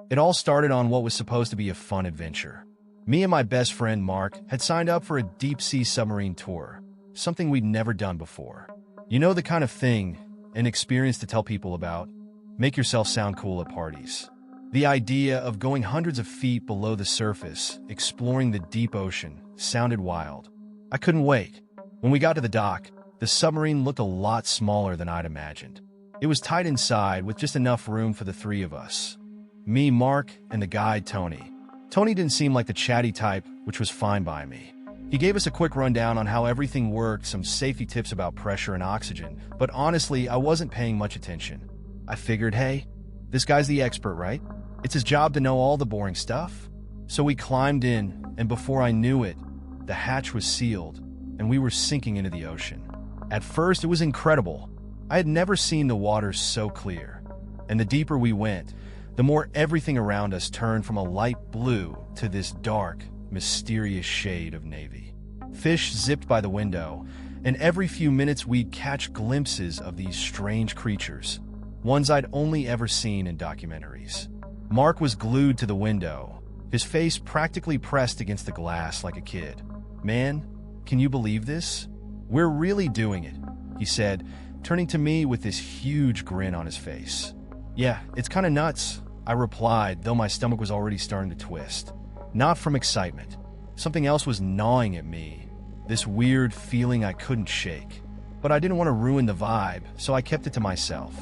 It all started on what was supposed to be a fun adventure. Me and my best friend Mark had signed up for a deep-sea submarine tour, something we'd never done before. You know, the kind of thing, an experience to tell people about, make yourself sound cool at parties. The idea of going hundreds of feet below the surface, exploring the deep ocean, sounded wild. I couldn't wait. When we got to the dock, the submarine looked a lot smaller than I'd imagined. It was tight inside with just enough room for the three of us. Me, Mark, and the guide, Tony. Tony didn't seem like the chatty type, which was fine by me. He gave us a quick rundown on how everything worked, some safety tips about pressure and oxygen, but honestly, I wasn't paying much attention. I figured, hey, this guy's the expert, right? It's his job to know all the boring stuff. So we climbed in, and before I knew it, the hatch was sealed, and we were sinking into the ocean. At first, it was incredible. I had never seen the water so clear. And the deeper we went, the more everything around us turned from a light blue to this dark, mysterious shade of navy. Fish zipped by the window, and every few minutes we'd catch glimpses of these strange creatures, ones I'd only ever seen in documentaries. Mark was glued to the window, his face practically pressed against the glass like a kid. Man, can you believe this? We're really doing it, he said, turning to me with this huge grin on his face. Yeah, it's kind of nuts, I replied, though my stomach was already starting to twist. Not from excitement. Something else was gnawing at me, this weird feeling I couldn't shake. But I didn't want to ruin the vibe, so I kept it to myself.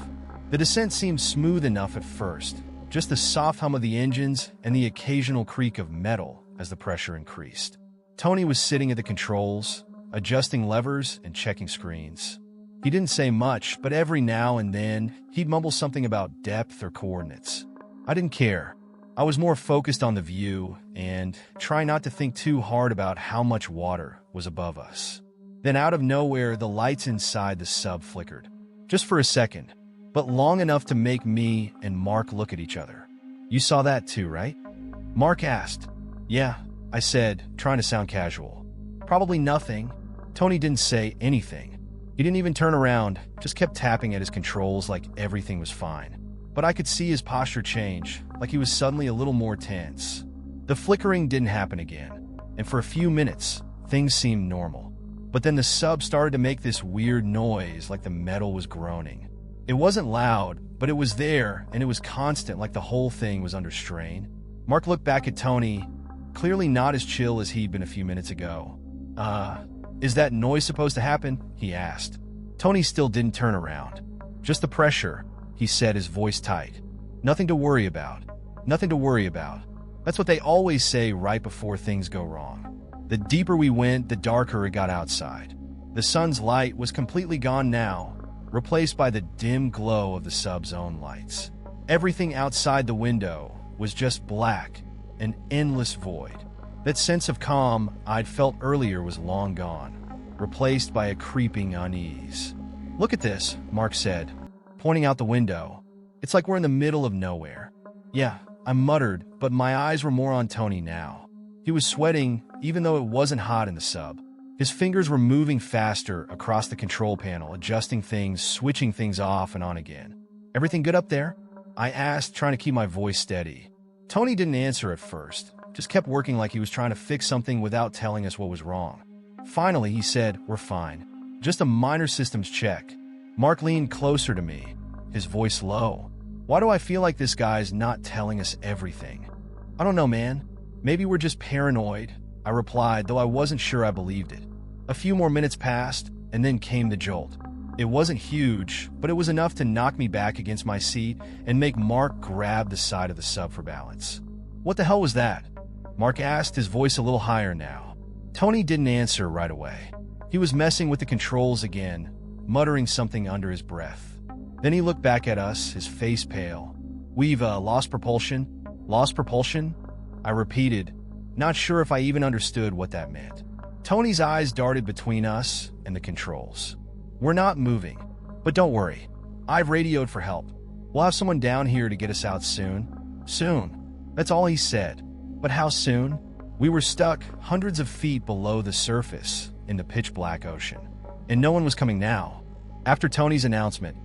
The descent seemed smooth enough at first, just the soft hum of the engines and the occasional creak of metal as the pressure increased. Tony was sitting at the controls, adjusting levers and checking screens. He didn't say much, but every now and then, he'd mumble something about depth or coordinates. I didn't care. I was more focused on the view and trying not to think too hard about how much water was above us. Then out of nowhere, the lights inside the sub flickered. Just for a second, but long enough to make me and Mark look at each other. You saw that too, right? Mark asked. Yeah, I said, trying to sound casual. Probably nothing. Tony didn't say anything. He didn't even turn around, just kept tapping at his controls like everything was fine. But I could see his posture change, like he was suddenly a little more tense. The flickering didn't happen again, and for a few minutes, things seemed normal. But then the sub started to make this weird noise like the metal was groaning. It wasn't loud, but it was there, and it was constant, like the whole thing was under strain. Mark looked back at Tony, clearly not as chill as he'd been a few minutes ago. Is that noise supposed to happen? He asked. Tony still didn't turn around. Just the pressure, he said, his voice tight. Nothing to worry about. Nothing to worry about. That's what they always say right before things go wrong. The deeper we went, the darker it got outside. The sun's light was completely gone now, replaced by the dim glow of the sub's own lights. Everything outside the window was just black, an endless void. That sense of calm I'd felt earlier was long gone, replaced by a creeping unease. Look at this, Mark said, pointing out the window. It's like we're in the middle of nowhere. Yeah, I muttered, but my eyes were more on Tony now. He was sweating, even though it wasn't hot in the sub. His fingers were moving faster across the control panel, adjusting things, switching things off and on again. Everything good up there? I asked, trying to keep my voice steady. Tony didn't answer at first, just kept working like he was trying to fix something without telling us what was wrong. Finally, he said, we're fine. Just a minor systems check. Mark leaned closer to me, his voice low. Why do I feel like this guy's not telling us everything? I don't know, man. Maybe we're just paranoid, I replied, though I wasn't sure I believed it. A few more minutes passed, and then came the jolt. It wasn't huge, but it was enough to knock me back against my seat and make Mark grab the side of the sub for balance. What the hell was that? Mark asked, his voice a little higher now. Tony didn't answer right away. He was messing with the controls again, muttering something under his breath. Then he looked back at us, his face pale. We've lost propulsion? Lost propulsion? I repeated, not sure if I even understood what that meant. Tony's eyes darted between us and the controls. We're not moving, but don't worry. I've radioed for help. We'll have someone down here to get us out soon. Soon. That's all he said. But how soon? We were stuck hundreds of feet below the surface in the pitch-black ocean, and no one was coming now. After Tony's announcement,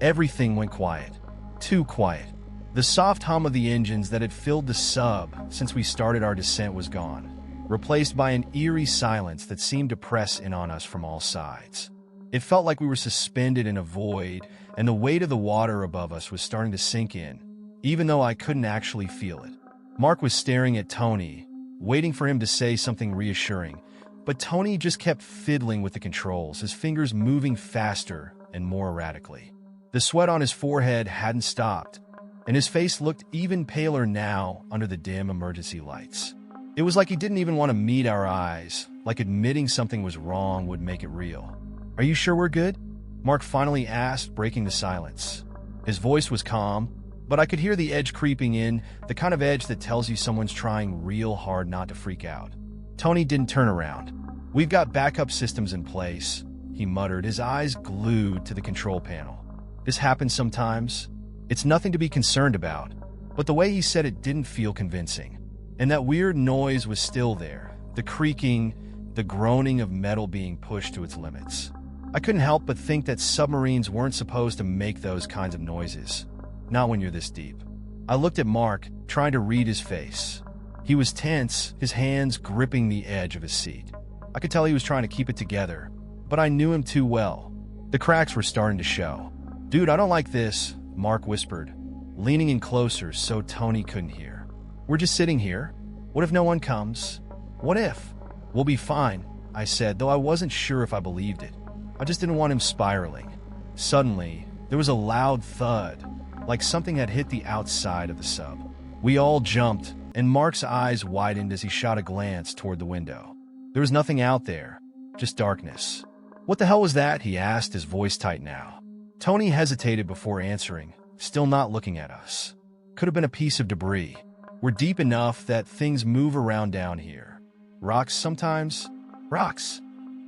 everything went quiet. Too quiet. The soft hum of the engines that had filled the sub since we started our descent was gone, replaced by an eerie silence that seemed to press in on us from all sides. It felt like we were suspended in a void, and the weight of the water above us was starting to sink in, even though I couldn't actually feel it. Mark was staring at Tony, waiting for him to say something reassuring, but Tony just kept fiddling with the controls, his fingers moving faster and more erratically. The sweat on his forehead hadn't stopped, and his face looked even paler now under the dim emergency lights. It was like he didn't even want to meet our eyes, like admitting something was wrong would make it real. "Are you sure we're good?" Mark finally asked, breaking the silence. His voice was calm, but I could hear the edge creeping in, the kind of edge that tells you someone's trying real hard not to freak out. Tony didn't turn around. "We've got backup systems in place," he muttered, his eyes glued to the control panel. "This happens sometimes. It's nothing to be concerned about." But the way he said it didn't feel convincing. And that weird noise was still there, the creaking, the groaning of metal being pushed to its limits. I couldn't help but think that submarines weren't supposed to make those kinds of noises. Not when you're this deep. I looked at Mark, trying to read his face. He was tense, his hands gripping the edge of his seat. I could tell he was trying to keep it together, but I knew him too well. The cracks were starting to show. "Dude, I don't like this," Mark whispered, leaning in closer so Tony couldn't hear. "We're just sitting here. What if no one comes? What if?" "We'll be fine," I said, though I wasn't sure if I believed it. I just didn't want him spiraling. Suddenly, there was a loud thud, like something had hit the outside of the sub. We all jumped, and Mark's eyes widened as he shot a glance toward the window. There was nothing out there, just darkness. "What the hell was that?" he asked, his voice tight now. Tony hesitated before answering, still not looking at us. Could have been a piece of debris. We're deep enough that things move around down here. Rocks sometimes. Rocks.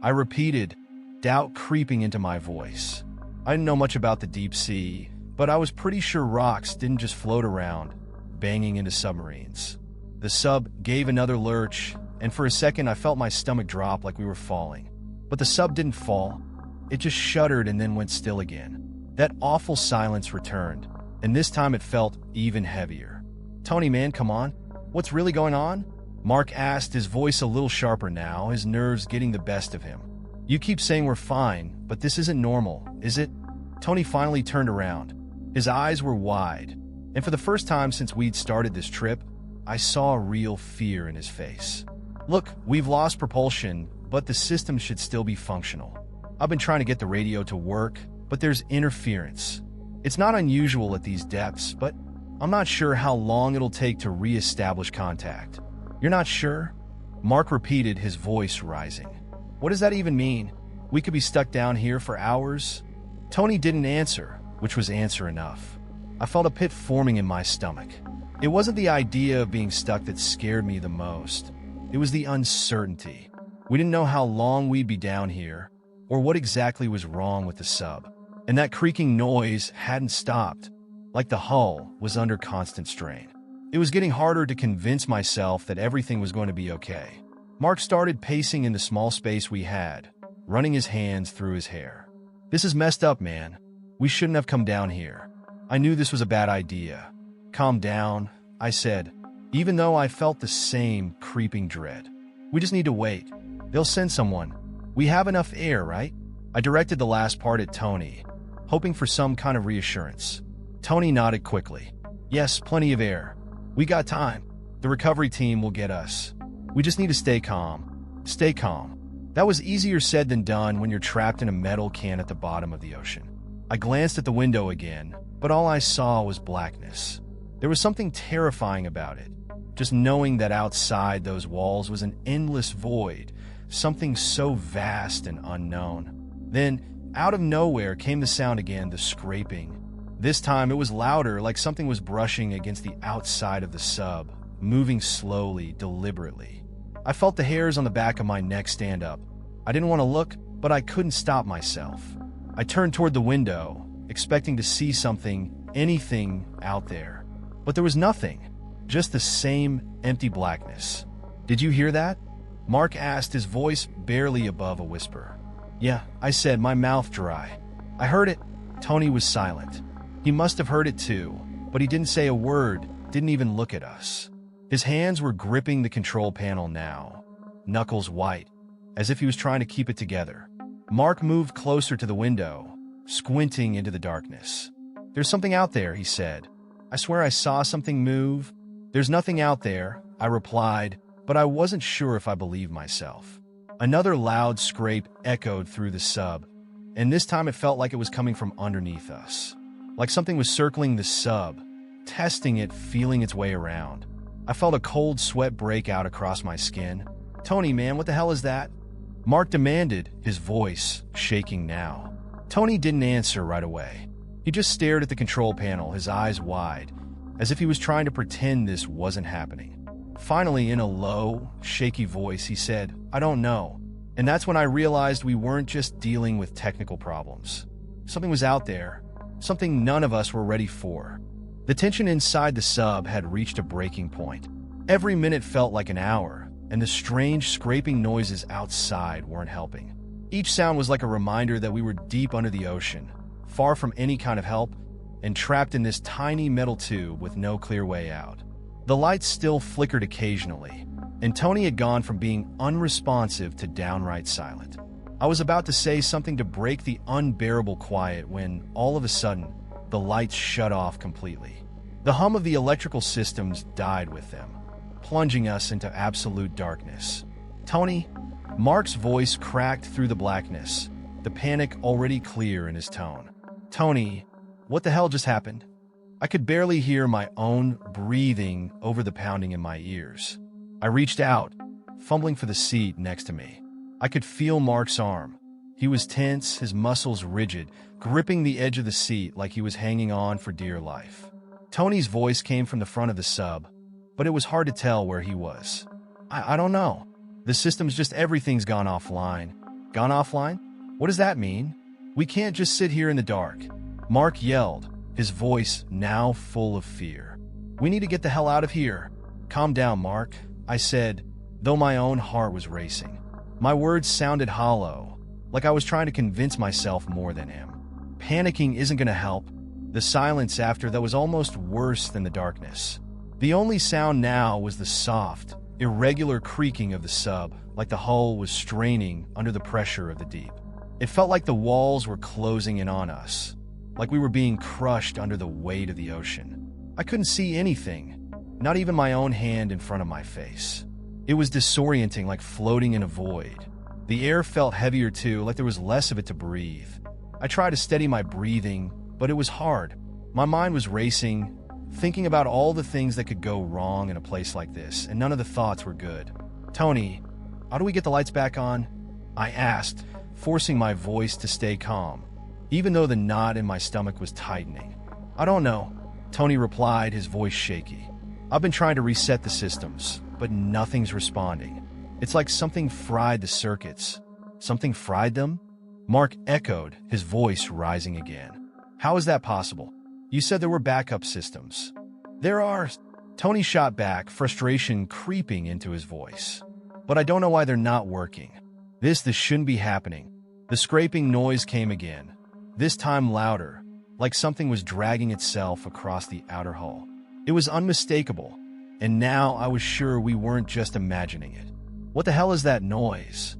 I repeated, doubt creeping into my voice. I didn't know much about the deep sea, but I was pretty sure rocks didn't just float around, banging into submarines. The sub gave another lurch, and for a second I felt my stomach drop like we were falling. But the sub didn't fall. It just shuddered and then went still again. That awful silence returned, and this time it felt even heavier. "Tony, man, come on. What's really going on?" Mark asked, his voice a little sharper now, his nerves getting the best of him. "You keep saying we're fine, but this isn't normal, is it?" Tony finally turned around. His eyes were wide, and for the first time since we'd started this trip, I saw real fear in his face. "Look, we've lost propulsion, but the system should still be functional. I've been trying to get the radio to work, but there's interference. It's not unusual at these depths, but I'm not sure how long it'll take to re-establish contact." "You're not sure?" Mark repeated, his voice rising. "What does that even mean? We could be stuck down here for hours?" Tony didn't answer, which was answer enough. I felt a pit forming in my stomach. It wasn't the idea of being stuck that scared me the most. It was the uncertainty. We didn't know how long we'd be down here, or what exactly was wrong with the sub. And that creaking noise hadn't stopped, like the hull was under constant strain. It was getting harder to convince myself that everything was going to be okay. Mark started pacing in the small space we had, running his hands through his hair. "This is messed up, man. We shouldn't have come down here. I knew this was a bad idea." "Calm down," I said, even though I felt the same creeping dread. "We just need to wait. They'll send someone. We have enough air, right?" I directed the last part at Tony, hoping for some kind of reassurance. Tony nodded quickly. "Yes, plenty of air. We got time. The recovery team will get us. We just need to stay calm." Stay calm. That was easier said than done when you're trapped in a metal can at the bottom of the ocean. I glanced at the window again, but all I saw was blackness. There was something terrifying about it, just knowing that outside those walls was an endless void, something so vast and unknown. Then, out of nowhere came the sound again, the scraping. This time it was louder, like something was brushing against the outside of the sub, moving slowly, deliberately. I felt the hairs on the back of my neck stand up. I didn't want to look, but I couldn't stop myself. I turned toward the window, expecting to see something, anything out there. But there was nothing, just the same empty blackness. "Did you hear that?" Mark asked, his voice barely above a whisper. "Yeah," I said, my mouth dry. "I heard it." Tony was silent. He must have heard it too, but he didn't say a word, didn't even look at us. His hands were gripping the control panel now, knuckles white, as if he was trying to keep it together. Mark moved closer to the window, squinting into the darkness. "There's something out there," he said. "I swear I saw something move." "There's nothing out there," I replied, but I wasn't sure if I believed myself. Another loud scrape echoed through the sub, and this time it felt like it was coming from underneath us. Like something was circling the sub, testing it, feeling its way around. I felt a cold sweat break out across my skin. "Tony, man, what the hell is that?" Mark demanded, his voice shaking now. Tony didn't answer right away. He just stared at the control panel, his eyes wide, as if he was trying to pretend this wasn't happening. Finally, in a low, shaky voice, he said, "I don't know." And that's when I realized we weren't just dealing with technical problems. Something was out there, something none of us were ready for. The tension inside the sub had reached a breaking point. Every minute felt like an hour, and the strange scraping noises outside weren't helping. Each sound was like a reminder that we were deep under the ocean, far from any kind of help, and trapped in this tiny metal tube with no clear way out. The lights still flickered occasionally, and Tony had gone from being unresponsive to downright silent. I was about to say something to break the unbearable quiet when, all of a sudden, the lights shut off completely. The hum of the electrical systems died with them, plunging us into absolute darkness. "Tony?" Mark's voice cracked through the blackness, the panic already clear in his tone. "Tony, what the hell just happened?" I could barely hear my own breathing over the pounding in my ears. I reached out, fumbling for the seat next to me. I could feel Mark's arm. He was tense, his muscles rigid, gripping the edge of the seat like he was hanging on for dear life. Tony's voice came from the front of the sub, but it was hard to tell where he was. I don't know. The system's just everything's gone offline." "Gone offline? What does that mean?" "We can't just sit here in the dark," Mark yelled, his voice now full of fear. "We need to get the hell out of here." "Calm down, Mark," I said, though my own heart was racing. My words sounded hollow, like I was trying to convince myself more than him. Panicking isn't going to help. The silence after that was almost worse than the darkness. The only sound now was the soft, irregular creaking of the sub, like the hull was straining under the pressure of the deep. It felt like the walls were closing in on us, like we were being crushed under the weight of the ocean. I couldn't see anything, not even my own hand in front of my face. It was disorienting, like floating in a void. The air felt heavier too, like there was less of it to breathe. I tried to steady my breathing, but it was hard. My mind was racing, thinking about all the things that could go wrong in a place like this, and none of the thoughts were good. "Tony, how do we get the lights back on?" I asked, forcing my voice to stay calm, even though the knot in my stomach was tightening. "I don't know," Tony replied, his voice shaky. "I've been trying to reset the systems, but nothing's responding. It's like something fried the circuits." "Something fried them?" Mark echoed, his voice rising again. "How is that possible? You said there were backup systems." "There are," Tony shot back, frustration creeping into his voice. "But I don't know why they're not working. This shouldn't be happening." The scraping noise came again, this time louder, like something was dragging itself across the outer hull. It was unmistakable, and now I was sure we weren't just imagining it. "What the hell is that noise?"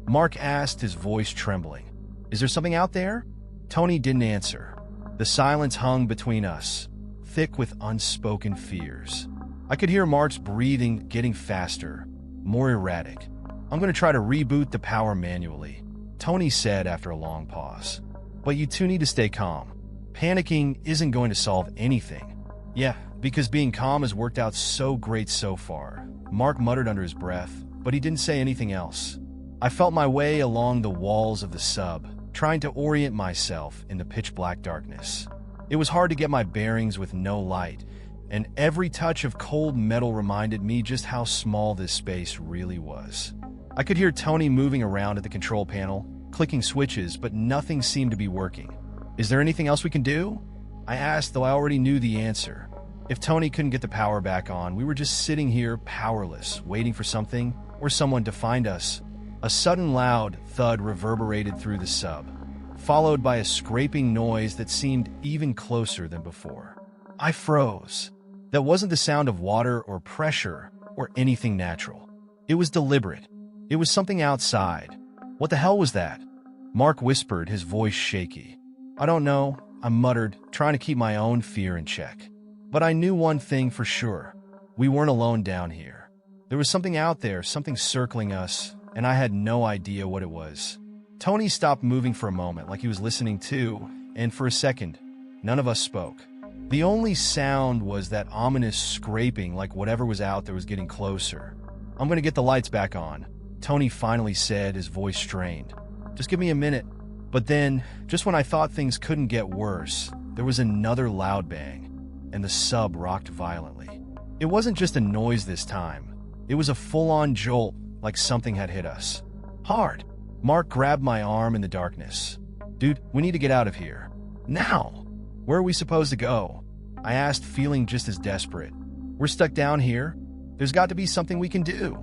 Mark asked, his voice trembling. "Is there something out there?" Tony didn't answer. The silence hung between us, thick with unspoken fears. I could hear Mark's breathing getting faster, more erratic. "I'm going to try to reboot the power manually," Tony said after a long pause. "But you two need to stay calm. Panicking isn't going to solve anything." "Yeah, because being calm has worked out so great so far," Mark muttered under his breath, but he didn't say anything else. I felt my way along the walls of the sub, trying to orient myself in the pitch-black darkness. It was hard to get my bearings with no light, and every touch of cold metal reminded me just how small this space really was. I could hear Tony moving around at the control panel, clicking switches, but nothing seemed to be working. "Is there anything else we can do?" I asked, though I already knew the answer. If Tony couldn't get the power back on, we were just sitting here powerless, waiting for something or someone to find us. A sudden loud thud reverberated through the sub, followed by a scraping noise that seemed even closer than before. I froze. That wasn't the sound of water or pressure or anything natural. It was deliberate. It was something outside. What the hell was that? Mark whispered, his voice shaky. I don't know, I muttered, trying to keep my own fear in check. But I knew one thing for sure. We weren't alone down here. There was something out there, something circling us, and I had no idea what it was. Tony stopped moving for a moment, like he was listening too, and for a second, none of us spoke. The only sound was that ominous scraping, like whatever was out there was getting closer. I'm gonna get the lights back on, Tony finally said, his voice strained. Just give me a minute. But then, just when I thought things couldn't get worse, there was another loud bang, and the sub rocked violently. It wasn't just a noise this time. It was a full-on jolt, like something had hit us. Hard. Mark grabbed my arm in the darkness. Dude, we need to get out of here. Now! Where are we supposed to go? I asked, feeling just as desperate. We're stuck down here. There's got to be something we can do.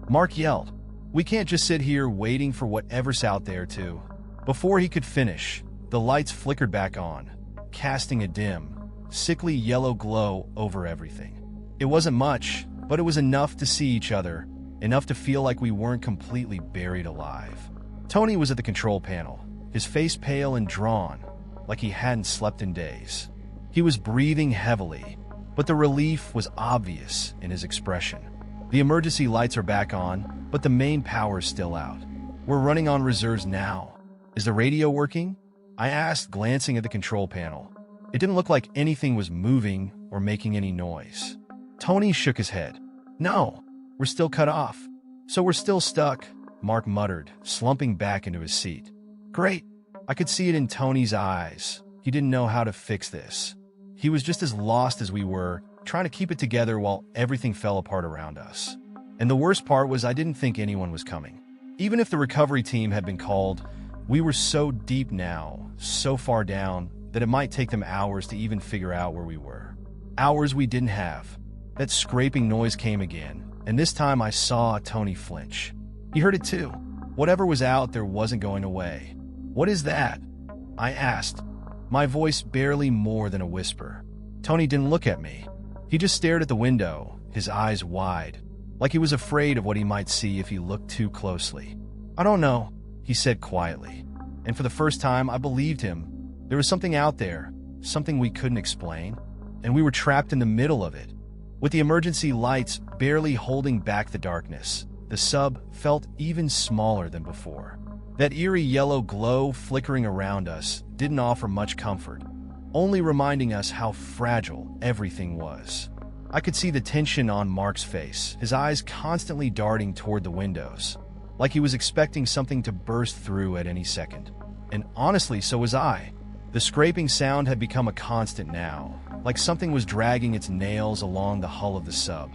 Mark yelled. We can't just sit here waiting for whatever's out there to. Before he could finish, the lights flickered back on, casting a dim, sickly yellow glow over everything. It wasn't much, but it was enough to see each other, enough to feel like we weren't completely buried alive. Tony was at the control panel, his face pale and drawn, like he hadn't slept in days. He was breathing heavily, but the relief was obvious in his expression. The emergency lights are back on, but the main power is still out. We're running on reserves now. Is the radio working? I asked, glancing at the control panel. It didn't look like anything was moving or making any noise. Tony shook his head. No, we're still cut off. So we're still stuck, Mark muttered, slumping back into his seat. Great. I could see it in Tony's eyes. He didn't know how to fix this. He was just as lost as we were, trying to keep it together while everything fell apart around us. And the worst part was I didn't think anyone was coming. Even if the recovery team had been called, we were so deep now, so far down, that it might take them hours to even figure out where we were. Hours we didn't have. That scraping noise came again, and this time I saw Tony flinch. He heard it too. Whatever was out there wasn't going away. What is that? I asked, my voice barely more than a whisper. Tony didn't look at me. He just stared at the window, his eyes wide, like he was afraid of what he might see if he looked too closely. I don't know, he said quietly, and for the first time I believed him. There was something out there, something we couldn't explain, and we were trapped in the middle of it. With the emergency lights barely holding back the darkness, the sub felt even smaller than before. That eerie yellow glow flickering around us didn't offer much comfort, only reminding us how fragile everything was. I could see the tension on Mark's face, his eyes constantly darting toward the windows, like he was expecting something to burst through at any second. And honestly, so was I. The scraping sound had become a constant now, like something was dragging its nails along the hull of the sub,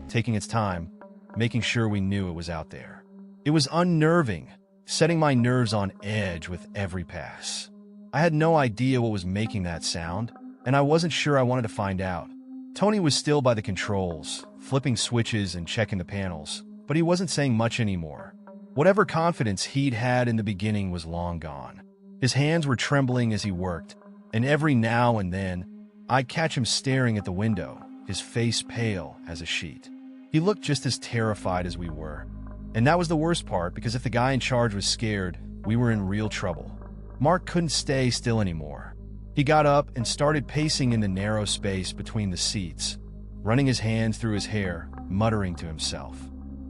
taking its time, making sure we knew it was out there. It was unnerving, setting my nerves on edge with every pass. I had no idea what was making that sound, and I wasn't sure I wanted to find out. Tony was still by the controls, flipping switches and checking the panels, but he wasn't saying much anymore. Whatever confidence he'd had in the beginning was long gone. His hands were trembling as he worked, and every now and then, I'd catch him staring at the window, his face pale as a sheet. He looked just as terrified as we were. And that was the worst part, because if the guy in charge was scared, we were in real trouble. Mark couldn't stay still anymore. He got up and started pacing in the narrow space between the seats, running his hands through his hair, muttering to himself.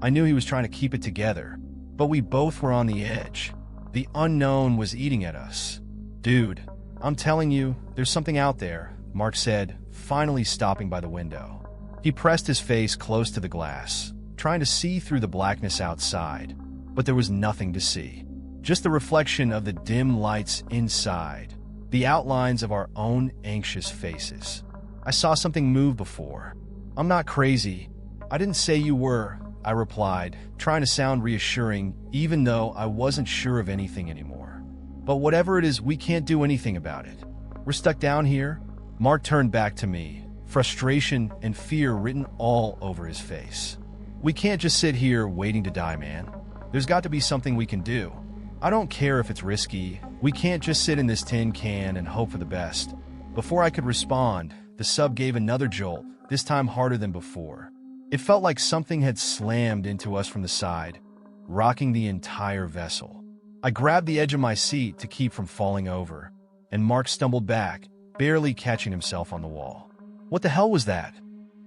I knew he was trying to keep it together, but we both were on the edge. The unknown was eating at us. Dude, I'm telling you, there's something out there, Mark said, finally stopping by the window. He pressed his face close to the glass, trying to see through the blackness outside, but there was nothing to see. Just the reflection of the dim lights inside, the outlines of our own anxious faces. I saw something move before. I'm not crazy. I didn't say you were, I replied, trying to sound reassuring, even though I wasn't sure of anything anymore. But whatever it is, we can't do anything about it. We're stuck down here. Mark turned back to me, frustration and fear written all over his face. We can't just sit here waiting to die, man. There's got to be something we can do. I don't care if it's risky. We can't just sit in this tin can and hope for the best. Before I could respond, The sub gave another jolt, this time harder than before. It felt like something had slammed into us from the side, rocking the entire vessel. I grabbed the edge of my seat to keep from falling over, and Mark stumbled back, barely catching himself on the wall. "What the hell was that?"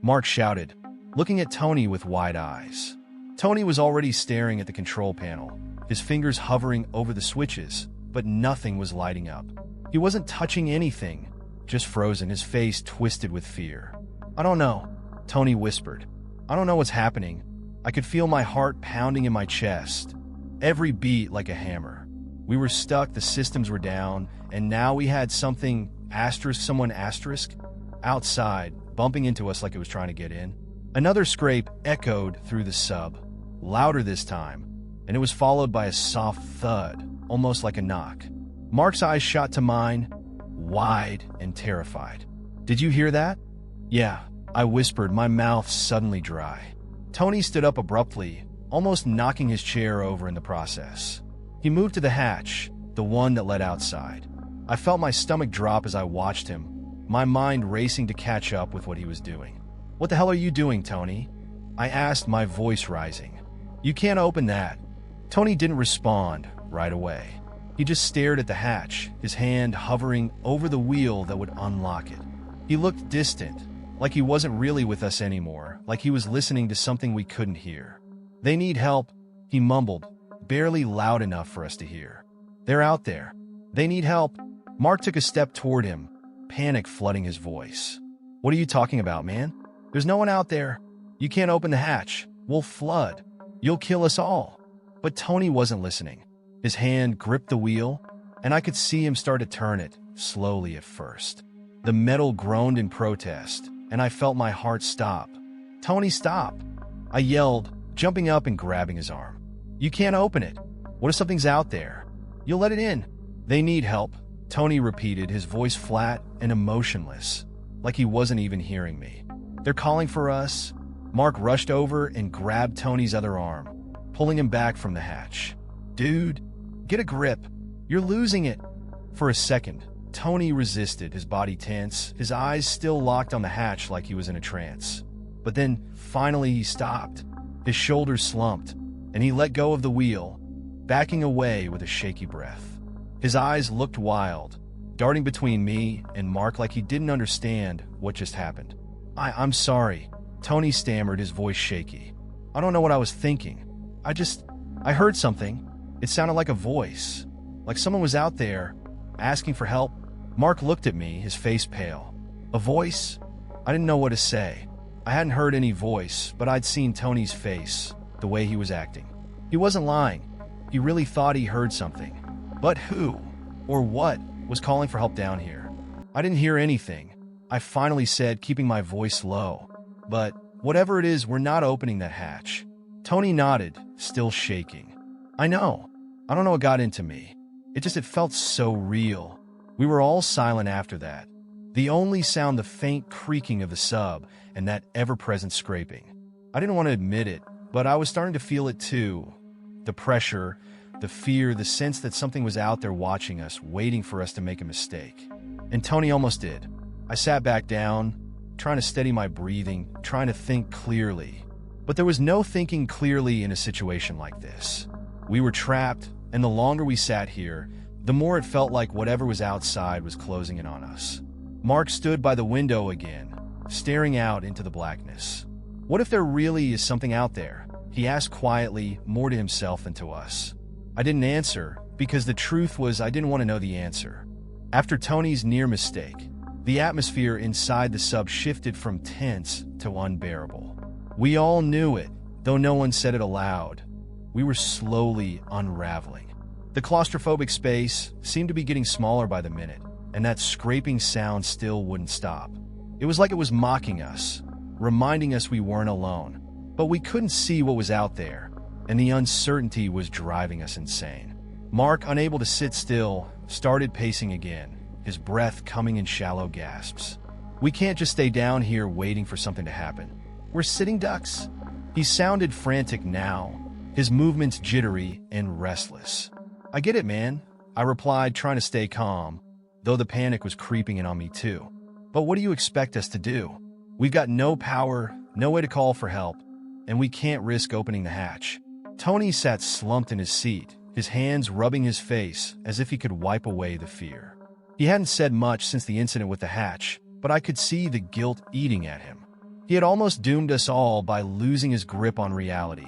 Mark shouted, looking at Tony with wide eyes. Tony was already staring at the control panel, his fingers hovering over the switches, but nothing was lighting up. He wasn't touching anything, just frozen, his face twisted with fear. "I don't know," Tony whispered. "I don't know what's happening." I could feel my heart pounding in my chest, every beat like a hammer. We were stuck, the systems were down, and now we had someone outside, bumping into us like it was trying to get in. Another scrape echoed through the sub, louder this time, and it was followed by a soft thud, almost like a knock. Mark's eyes shot to mine, wide and terrified. "Did you hear that?" "Yeah," I whispered, my mouth suddenly dry. Tony stood up abruptly, almost knocking his chair over in the process. He moved to the hatch, the one that led outside. I felt my stomach drop as I watched him, my mind racing to catch up with what he was doing. "What the hell are you doing, Tony?" I asked, my voice rising. "You can't open that." Tony didn't respond right away. He just stared at the hatch, his hand hovering over the wheel that would unlock it. He looked distant, like he wasn't really with us anymore, like he was listening to something we couldn't hear. "They need help," he mumbled, barely loud enough for us to hear. "They're out there. They need help." Mark took a step toward him, panic flooding his voice. "What are you talking about, man? There's no one out there. You can't open the hatch. We'll flood. You'll kill us all." But Tony wasn't listening. His hand gripped the wheel, and I could see him start to turn it, slowly at first. The metal groaned in protest, and I felt my heart stop. "Tony, stop!" I yelled, jumping up and grabbing his arm. "You can't open it. What if something's out there? You'll let it in." "They need help," Tony repeated, his voice flat and emotionless, like he wasn't even hearing me. "They're calling for us." Mark rushed over and grabbed Tony's other arm, pulling him back from the hatch. "Dude, get a grip. You're losing it." For a second, Tony resisted, his body tense, his eyes still locked on the hatch like he was in a trance. But then, finally he stopped. His shoulders slumped, and he let go of the wheel, backing away with a shaky breath. His eyes looked wild, darting between me and Mark like he didn't understand what just happened. I'm sorry," Tony stammered, his voice shaky. "I don't know what I was thinking. I heard something. It sounded like a voice, like someone was out there, asking for help." Mark looked at me, his face pale. "A voice?" I didn't know what to say. I hadn't heard any voice, but I'd seen Tony's face, the way he was acting. He wasn't lying. He really thought he heard something. But who, or what, was calling for help down here? I didn't hear anything, I finally said, keeping my voice low. "But whatever it is, we're not opening that hatch." Tony nodded, still shaking. "I know. I don't know what got into me. It felt so real." We were all silent after that. The only sound, the faint creaking of the sub and that ever-present scraping. I didn't want to admit it, but I was starting to feel it too. The pressure, the fear, the sense that something was out there watching us, waiting for us to make a mistake. And Tony almost did. I sat back down, trying to steady my breathing, trying to think clearly. But there was no thinking clearly in a situation like this. We were trapped, and the longer we sat here, the more it felt like whatever was outside was closing in on us. Mark stood by the window again, staring out into the blackness. "What if there really is something out there?" he asked quietly, more to himself than to us. I didn't answer, because the truth was I didn't want to know the answer. After Tony's near mistake, the atmosphere inside the sub shifted from tense to unbearable. We all knew it, though no one said it aloud. We were slowly unraveling. The claustrophobic space seemed to be getting smaller by the minute, and that scraping sound still wouldn't stop. It was like it was mocking us, reminding us we weren't alone. But we couldn't see what was out there, and the uncertainty was driving us insane. Mark, unable to sit still, started pacing again, his breath coming in shallow gasps. "We can't just stay down here waiting for something to happen. We're sitting ducks." He sounded frantic now, his movements jittery and restless. "I get it, man," I replied, trying to stay calm, though the panic was creeping in on me too. But what do you expect us to do? We've got no power, no way to call for help, and we can't risk opening the hatch. Tony sat slumped in his seat, his hands rubbing his face as if he could wipe away the fear. He hadn't said much since the incident with the hatch, but I could see the guilt eating at him. He had almost doomed us all by losing his grip on reality,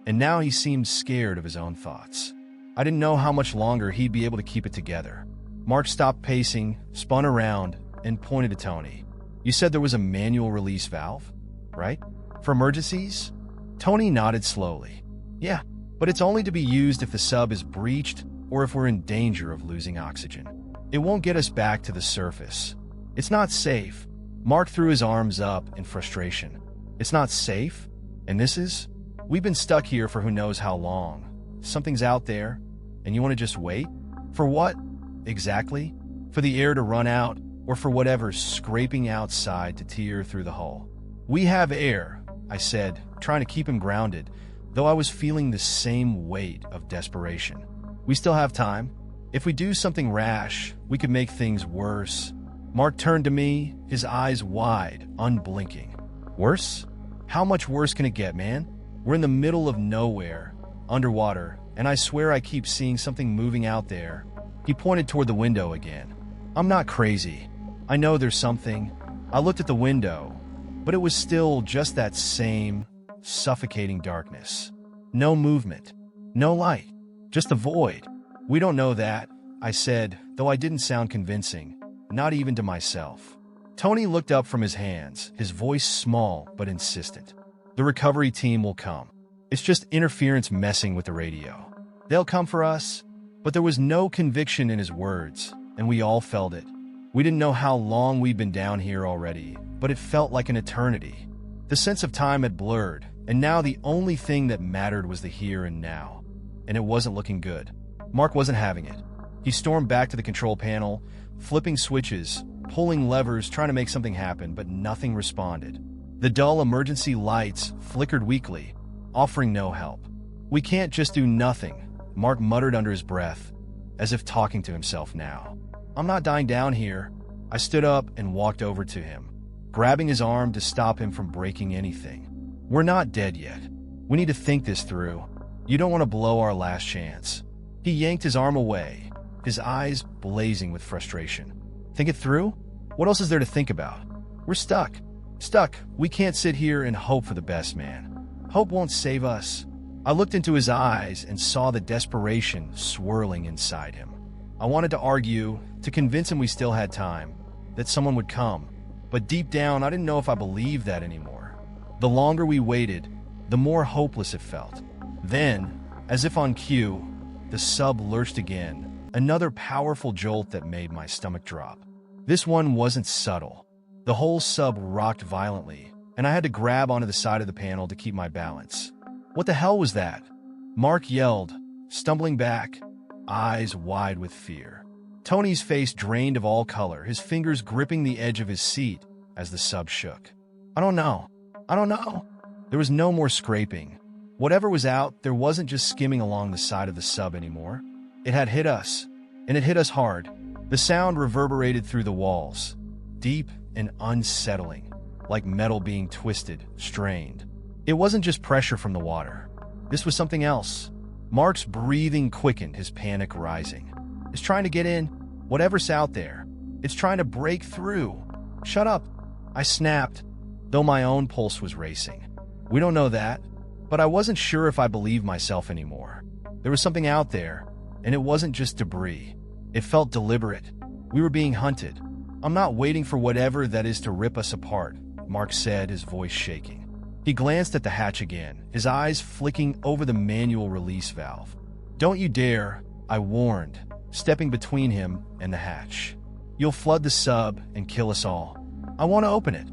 and now he seemed scared of his own thoughts. I didn't know how much longer he'd be able to keep it together. Mark stopped pacing, spun around, and pointed to Tony. You said there was a manual release valve, right? For emergencies? Tony nodded slowly. Yeah, but it's only to be used if the sub is breached or if we're in danger of losing oxygen. It won't get us back to the surface. It's not safe. Mark threw his arms up in frustration. It's not safe? And this is? We've been stuck here for who knows how long. Something's out there, and you want to just wait? For what? Exactly? For the air to run out, or for whatever's scraping outside to tear through the hull? We have air, I said, trying to keep him grounded, though I was feeling the same weight of desperation. We still have time. If we do something rash, we could make things worse. Mark turned to me, his eyes wide, unblinking. Worse? How much worse can it get, man? We're in the middle of nowhere, underwater, and I swear I keep seeing something moving out there. He pointed toward the window again. I'm not crazy. I know there's something. I looked at the window, but it was still just that same suffocating darkness. No movement, no light, just a void. We don't know that, I said, though I didn't sound convincing, not even to myself. Tony looked up from his hands, his voice small but insistent. The recovery team will come. It's just interference messing with the radio. They'll come for us. But there was no conviction in his words, and we all felt it. We didn't know how long we'd been down here already, but it felt like an eternity. The sense of time had blurred, and now the only thing that mattered was the here and now. And it wasn't looking good. Mark wasn't having it. He stormed back to the control panel, flipping switches, pulling levers, trying to make something happen, but nothing responded. The dull emergency lights flickered weakly, offering no help. We can't just do nothing, Mark muttered under his breath, as if talking to himself now. I'm not dying down here. I stood up and walked over to him, grabbing his arm to stop him from breaking anything. We're not dead yet. We need to think this through. You don't want to blow our last chance. He yanked his arm away, his eyes blazing with frustration. Think it through? What else is there to think about? We're stuck. Stuck. We can't sit here and hope for the best, man. Hope won't save us. I looked into his eyes and saw the desperation swirling inside him. I wanted to argue, to convince him we still had time, that someone would come, but deep down I didn't know if I believed that anymore. The longer we waited, the more hopeless it felt. Then, as if on cue, the sub lurched again, another powerful jolt that made my stomach drop. This one wasn't subtle. The whole sub rocked violently, and I had to grab onto the side of the panel to keep my balance. What the hell was that? Mark yelled, stumbling back, eyes wide with fear. Tony's face drained of all color, his fingers gripping the edge of his seat as the sub shook. I don't know. There was no more scraping. Whatever was out, there wasn't just skimming along the side of the sub anymore. It had hit us, and it hit us hard. The sound reverberated through the walls, deep and unsettling, like metal being twisted, strained. It wasn't just pressure from the water. This was something else. Mark's breathing quickened, his panic rising. It's trying to get in. Whatever's out there. It's trying to break through. Shut up. I snapped, though my own pulse was racing. We don't know that, but I wasn't sure if I believed myself anymore. There was something out there, and it wasn't just debris. It felt deliberate. We were being hunted. I'm not waiting for whatever that is to rip us apart, Mark said, his voice shaking. He glanced at the hatch again, his eyes flicking over the manual release valve. Don't you dare, I warned, stepping between him and the hatch. You'll flood the sub and kill us all. I want to open it.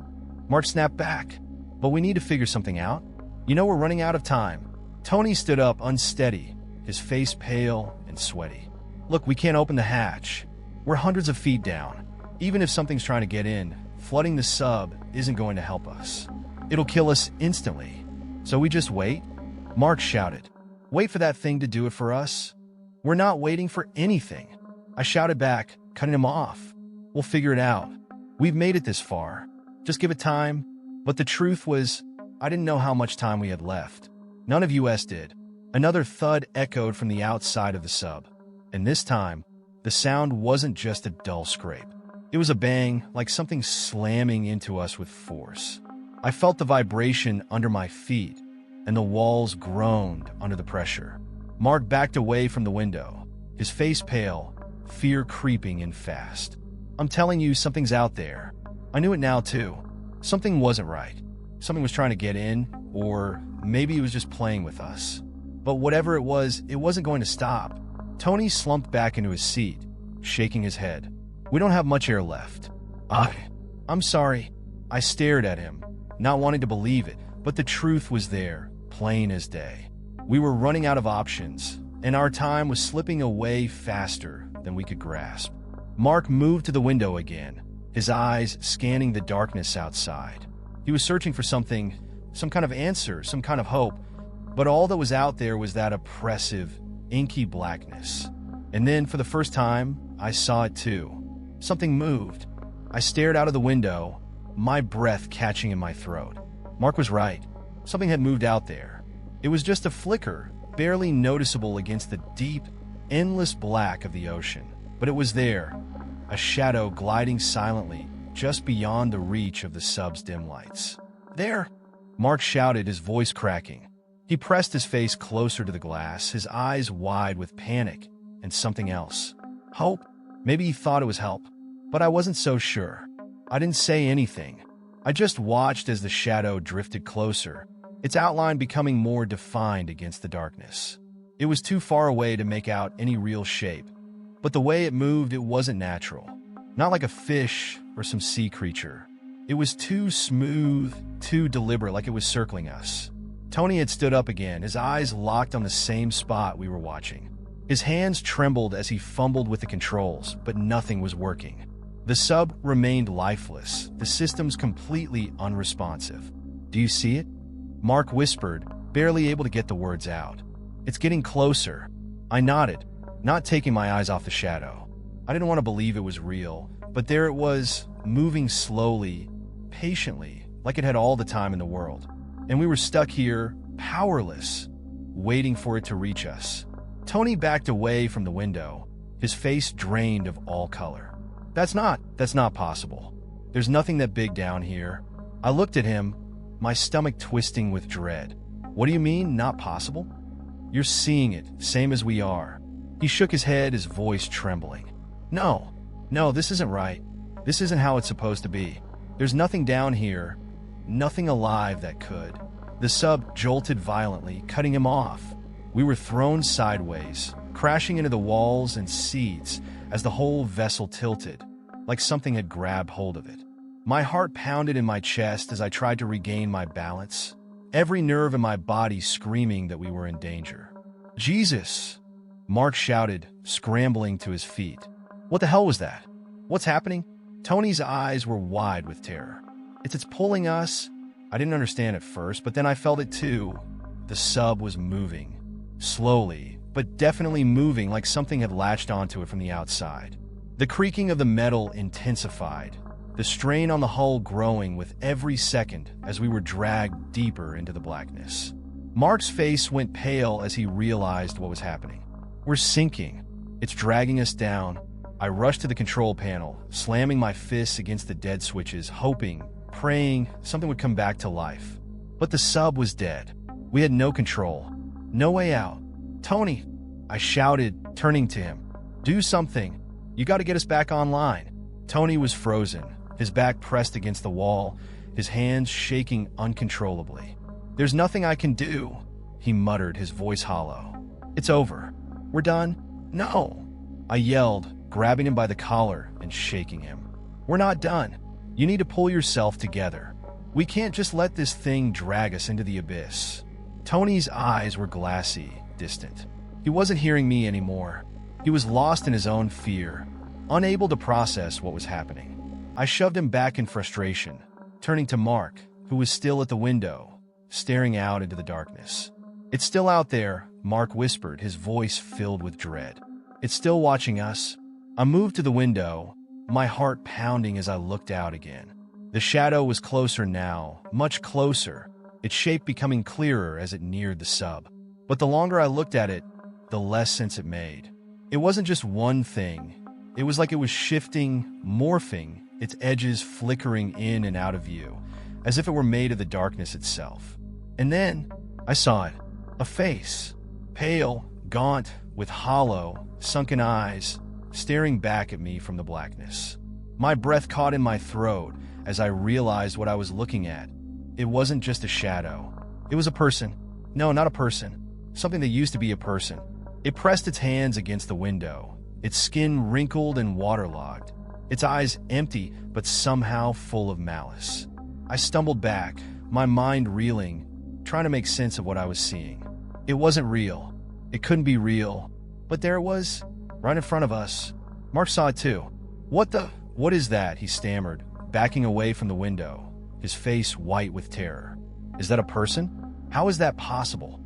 Mark snapped back. But we need to figure something out. You know we're running out of time. Tony stood up unsteady, his face pale and sweaty. Look, we can't open the hatch. We're hundreds of feet down. Even if something's trying to get in, flooding the sub isn't going to help us. It'll kill us instantly. So we just wait? Mark shouted. Wait for that thing to do it for us? We're not waiting for anything. I shouted back, cutting him off. We'll figure it out. We've made it this far. Just give it time. But the truth was, I didn't know how much time we had left. None of us did. Another thud echoed from the outside of the sub. And this time, the sound wasn't just a dull scrape. It was a bang, like something slamming into us with force. I felt the vibration under my feet, and the walls groaned under the pressure. Mark backed away from the window, his face pale, fear creeping in fast. I'm telling you, something's out there. I knew it now, too. Something wasn't right. Something was trying to get in, or maybe it was just playing with us. But whatever it wasn't going to stop. Tony slumped back into his seat, shaking his head. We don't have much air left. I'm sorry. I stared at him, not wanting to believe it, but the truth was there, plain as day. We were running out of options, and our time was slipping away faster than we could grasp. Mark moved to the window again, his eyes scanning the darkness outside. He was searching for something, some kind of answer, some kind of hope, but all that was out there was that oppressive, inky blackness. And then, for the first time, I saw it too. Something moved. I stared out of the window, my breath catching in my throat. Mark was right. Something had moved out there. It was just a flicker, barely noticeable against the deep, endless black of the ocean. But it was there, a shadow gliding silently, just beyond the reach of the sub's dim lights. There! Mark shouted, his voice cracking. He pressed his face closer to the glass, his eyes wide with panic and something else. Hope? Maybe he thought it was help, but I wasn't so sure. I didn't say anything. I just watched as the shadow drifted closer, its outline becoming more defined against the darkness. It was too far away to make out any real shape, but the way it moved, it wasn't natural. Not like a fish or some sea creature. It was too smooth, too deliberate, like it was circling us. Tony had stood up again, his eyes locked on the same spot we were watching. His hands trembled as he fumbled with the controls, but nothing was working. The sub remained lifeless, the systems completely unresponsive. Do you see it? Mark whispered, barely able to get the words out. It's getting closer. I nodded, not taking my eyes off the shadow. I didn't want to believe it was real, but there it was, moving slowly, patiently, like it had all the time in the world. And we were stuck here, powerless, waiting for it to reach us. Tony backed away from the window, his face drained of all color. That's not possible. There's nothing that big down here. I looked at him, my stomach twisting with dread. What do you mean, not possible? You're seeing it, same as we are. He shook his head, his voice trembling. No, this isn't right. This isn't how it's supposed to be. There's nothing down here, nothing alive that could. The sub jolted violently, cutting him off. We were thrown sideways, crashing into the walls and seats as the whole vessel tilted, like something had grabbed hold of it. My heart pounded in my chest as I tried to regain my balance, every nerve in my body screaming that we were in danger. Jesus! Mark shouted, scrambling to his feet. What the hell was that? What's happening? Tony's eyes were wide with terror. It's pulling us. I didn't understand at first, but then I felt it too. The sub was moving. Slowly, but definitely moving, like something had latched onto it from the outside. The creaking of the metal intensified, the strain on the hull growing with every second as we were dragged deeper into the blackness. Mark's face went pale as he realized what was happening. We're sinking. It's dragging us down. I rushed to the control panel, slamming my fists against the dead switches, hoping, praying something would come back to life. But the sub was dead. We had no control. No way out. Tony, I shouted, turning to him. Do something. You got to get us back online. Tony was frozen, his back pressed against the wall, his hands shaking uncontrollably. There's nothing I can do, he muttered, his voice hollow. It's over. We're done? No. I yelled, grabbing him by the collar and shaking him. We're not done. You need to pull yourself together. We can't just let this thing drag us into the abyss. Tony's eyes were glassy, distant. He wasn't hearing me anymore. He was lost in his own fear, unable to process what was happening. I shoved him back in frustration, turning to Mark, who was still at the window, staring out into the darkness. It's still out there, Mark whispered, his voice filled with dread. It's still watching us. I moved to the window, my heart pounding as I looked out again. The shadow was closer now, much closer, its shape becoming clearer as it neared the sub. But the longer I looked at it, the less sense it made. It wasn't just one thing. It was like it was shifting, morphing, its edges flickering in and out of view, as if it were made of the darkness itself. And then I saw it, a face, pale, gaunt, with hollow, sunken eyes, staring back at me from the blackness. My breath caught in my throat as I realized what I was looking at. It wasn't just a shadow. It was a person. No, not a person. Something that used to be a person. It pressed its hands against the window, its skin wrinkled and waterlogged, its eyes empty but somehow full of malice. I stumbled back, my mind reeling, trying to make sense of what I was seeing. It wasn't real. It couldn't be real. But there it was, right in front of us. Mark saw it too. What is that? He stammered, backing away from the window, his face white with terror. Is that a person? How is that possible?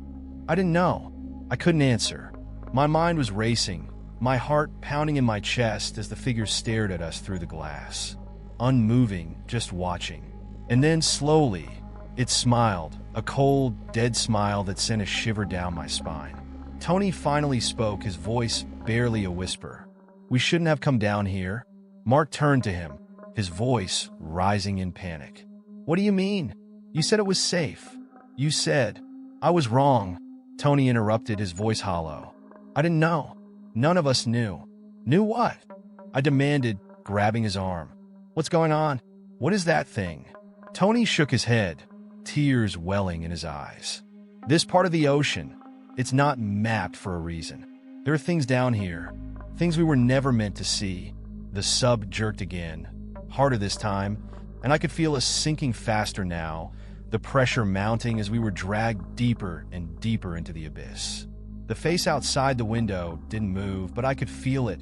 I didn't know. I couldn't answer. My mind was racing, my heart pounding in my chest as the figure stared at us through the glass. Unmoving, just watching. And then slowly, it smiled, a cold, dead smile that sent a shiver down my spine. Tony finally spoke, his voice barely a whisper. We shouldn't have come down here. Mark turned to him, his voice rising in panic. What do you mean? You said it was safe. You said. I was wrong. Tony interrupted, his voice hollow. I didn't know. None of us knew. Knew what? I demanded, grabbing his arm. What's going on? What is that thing? Tony shook his head, tears welling in his eyes. This part of the ocean, it's not mapped for a reason. There are things down here, things we were never meant to see. The sub jerked again, harder this time, and I could feel us sinking faster now, the pressure mounting as we were dragged deeper and deeper into the abyss. The face outside the window didn't move, but I could feel it.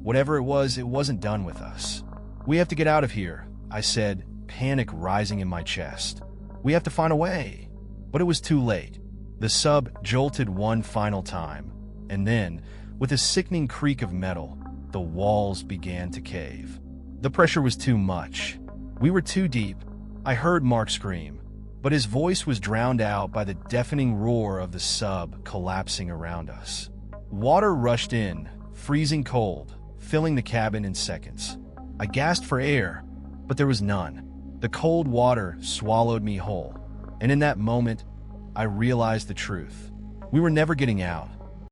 Whatever it wasn't done with us. We have to get out of here, I said, panic rising in my chest. We have to find a way. But it was too late. The sub jolted one final time, and then, with a sickening creak of metal, the walls began to cave. The pressure was too much. We were too deep. I heard Mark scream, but his voice was drowned out by the deafening roar of the sub collapsing around us. Water rushed in, freezing cold, filling the cabin in seconds. I gasped for air, but there was none. The cold water swallowed me whole, and in that moment, I realized the truth. We were never getting out.